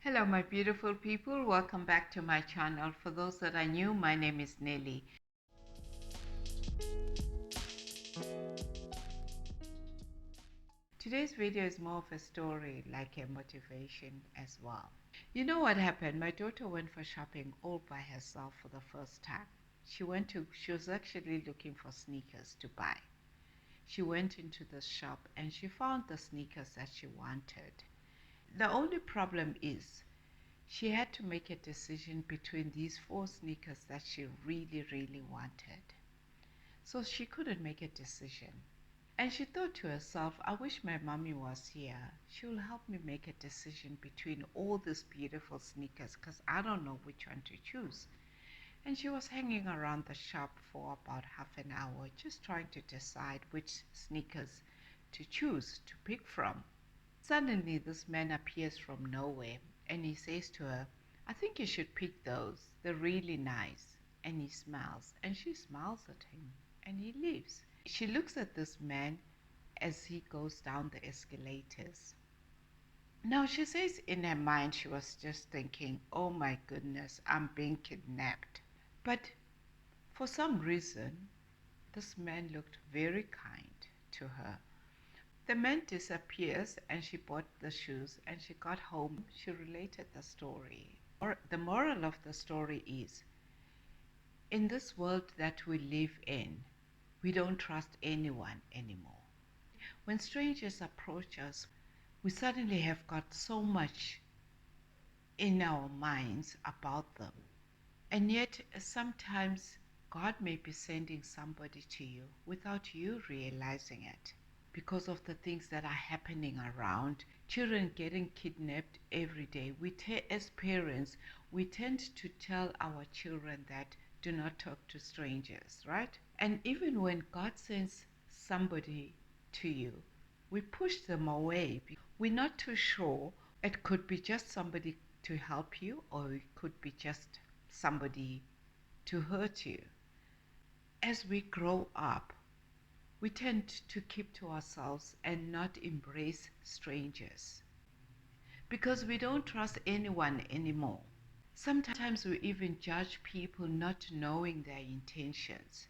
Hello, my beautiful people. Welcome back to my channel. For those that are new, my name is Nelly. Today's video is more of a story, like a motivation as well. You know what happened? My daughter went for shopping all by herself for the first time. She was actually looking for sneakers to buy. She went into the shop and she found the sneakers that she wanted. The only problem is she had to make a decision between these four sneakers that she really wanted. So she couldn't make a decision. And she thought to herself, I wish my mommy was here. She will help me make a decision between all these beautiful sneakers because I don't know which one to choose. And she was hanging around the shop for about half an hour just trying to decide which sneakers to choose to pick from. Suddenly, this man appears from nowhere and he says to her, I think you should pick those. They're really nice. And he smiles and she smiles at him and he leaves. She looks at this man as he goes down the escalators. Now, she says in her mind, she was just thinking, oh my goodness, I'm being kidnapped. But for some reason, this man looked very kind to her. The man disappears and she bought the shoes and she got home. She related the story. Or the moral of the story is, in this world that we live in, we don't trust anyone anymore. When strangers approach us, we suddenly have got so much in our minds about them. And yet, sometimes God may be sending somebody to you without you realizing it because of the things that are happening around. Children getting kidnapped every day. As parents, we tend to tell our children that do not talk to strangers, right? And even when God sends somebody to you, we push them away. We're not too sure. It could be just somebody to help you, or it could be just somebody to hurt you. As we grow up, we tend to keep to ourselves and not embrace strangers because we don't trust anyone anymore. Sometimes we even judge people not knowing their intentions.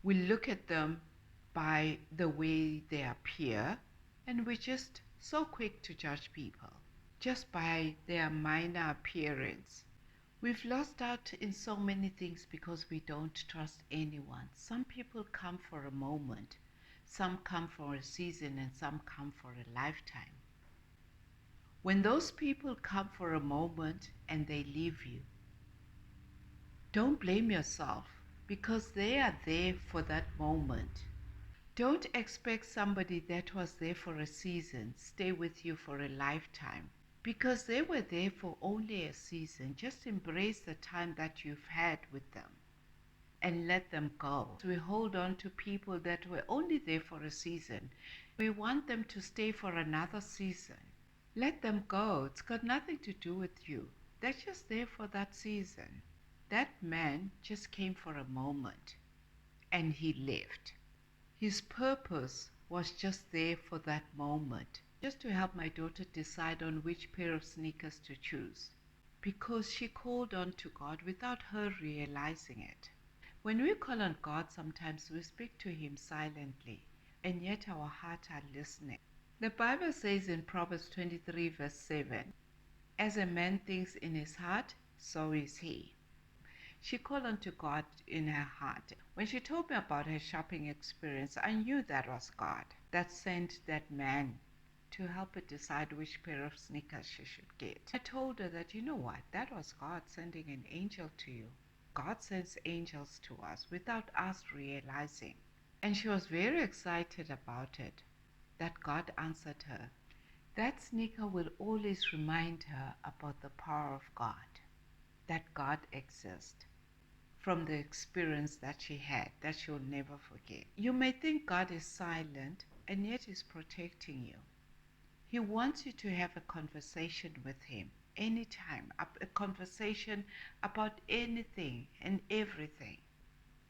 We look at them by the way they appear, and we're just so quick to judge people just by their minor appearance. We've lost out in so many things because we don't trust anyone. Some people come for a moment, some come for a season, and some come for a lifetime. When those people come for a moment and they leave you, don't blame yourself because they are there for that moment. Don't expect somebody that was there for a season stay with you for a lifetime. Because they were there for only a season, just embrace the time that you've had with them and let them go. We hold on to people that were only there for a season. We want them to stay for another season. Let them go. It's got nothing to do with you. They're just there for that season. That man just came for a moment and he left. His purpose was just there for that moment, just to help my daughter decide on which pair of sneakers to choose, because she called on to God without her realizing it. When we call on God, sometimes we speak to Him silently, and yet our hearts are listening. The Bible says in Proverbs 23 verse 7, as a man thinks in his heart, so is he. She called unto God in her heart. When she told me about her shopping experience, I knew that was God that sent that man to help her decide which pair of sneakers she should get. I told her that, you know what, that was God sending an angel to you. God sends angels to us without us realizing. And she was very excited about it, that God answered her. That sneaker will always remind her about the power of God, that God exists, from the experience that she had that she'll never forget. You may think God is silent, and yet He's protecting you. He wants you to have a conversation with Him anytime, a conversation about anything and everything.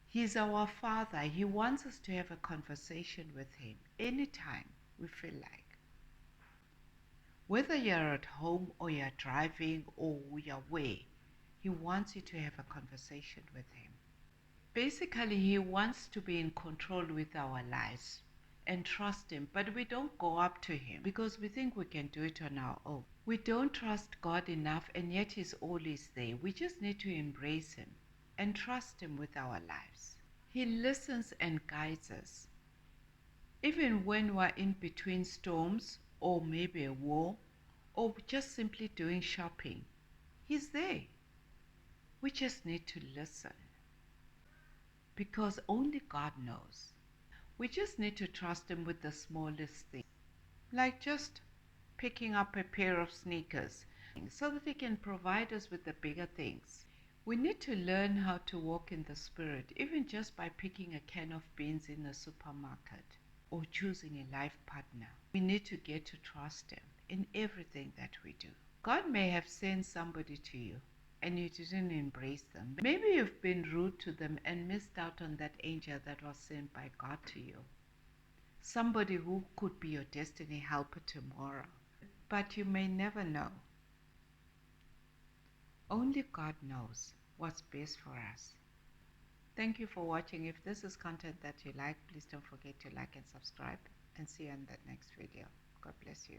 He's our Father. He wants us to have a conversation with Him anytime we feel like. Whether you're at home or you're driving or you're away, He wants you to have a conversation with Him. Basically, He wants to be in control with our lives and trust Him, but we don't go up to Him because we think we can do it on our own. We don't trust God enough, and yet He's always there. We just need to embrace Him and trust Him with our lives. He listens and guides us. Even when we're in between storms or maybe a war or just simply doing shopping, He's there. We just need to listen because only God knows. We just need to trust Him with the smallest thing, like just picking up a pair of sneakers so that He can provide us with the bigger things. We need to learn how to walk in the Spirit, even just by picking a can of beans in the supermarket or choosing a life partner. We need to get to trust Him in everything that we do. God may have sent somebody to you and you didn't embrace them. Maybe you've been rude to them and missed out on that angel that was sent by God to you. Somebody who could be your destiny helper tomorrow. But you may never know. Only God knows what's best for us. Thank you for watching. If this is content that you like, please don't forget to like and subscribe, and see you in the next video. God bless you.